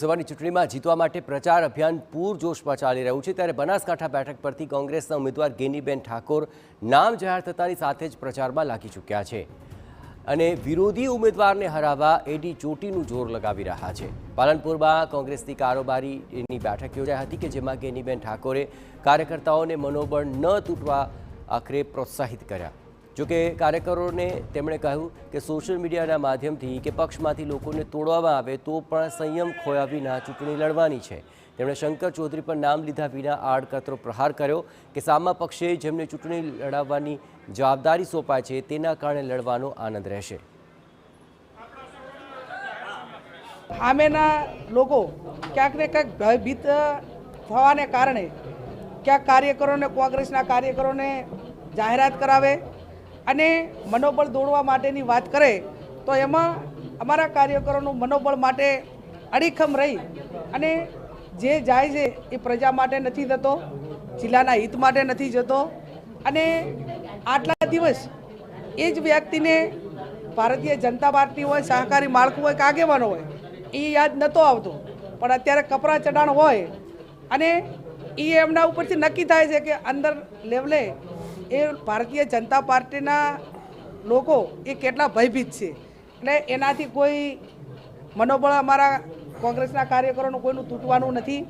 લોકસભાની ચૂંટણીમાં જીતવા માટે પ્રચાર અભિયાન પૂરજોશમાં ચાલી રહ્યું છે ત્યારે બનાસકાંઠા બેઠક પરથી કોંગ્રેસના ઉમેદવાર ગેનીબેન ઠાકોર નામ જાહેર થતાની સાથે જ પ્રચારમાં લાગી ચૂક્યા છે અને વિરોધી ઉમેદવારને હરાવવા એડી ચોટીનું જોર લગાવી રહ્યા છે। પાલનપુરમાં કોંગ્રેસની કારોબારીની બેઠક યોજાઈ હતી કે જેમાં ગેનીબેન ઠાકોરે કાર્યકર્તાઓને મનોબળ ન તૂટવા આખરે પ્રોત્સાહિત કર્યા। જોકે કાર્યકરોને તેમણે કહ્યું કે સોશિયલ મીડિયાના માધ્યમથી કે પક્ષમાંથી લોકોને તોડવામાં આવે તો પણ સંયમ ખોયા વિના ચૂંટણી લડવાની છે। તેમણે શંકર ચૌધરી પર નામ લીધા વિના આડકતરો પ્રહાર કર્યો કે સામા પક્ષે જેમને ચૂંટણી લડાવવાની જવાબદારી સોંપાય છે તેના કારણે લડવાનો આનંદ રહેશે। સામેના લોકો ક્યાંક ને ક્યાંક ભયભીત થવાને કારણે ક્યાંક કાર્યકરોને કોંગ્રેસના કાર્યકરોને જાહેરાત કરાવે અને મનોબળ દોડવા માટેની વાત કરે તો એમાં અમારા કાર્યકરોનું મનોબળ માટે અડીખમ રહી અને જે જાય છે એ પ્રજા માટે નથી જતો, જિલ્લાના હિત માટે નથી જતો અને આટલા દિવસ એ જ વ્યક્તિને ભારતીય જનતા પાર્ટી હોય, સહકારી માળખું હોય કે આગેવાનો હોય એ યાદ નહોતો આવતો, પણ અત્યારે કપરા ચઢાણ હોય અને એ એમના ઉપરથી નક્કી થાય છે કે અંદર લેવલે એ ભારતીય જનતા પાર્ટીના લોકો એ કેટલા ભયભીત છે। એટલે એનાથી કોઈ મનોબળ અમારા કોંગ્રેસના કાર્યકરોનું કોઈનું તૂટવાનું નથી।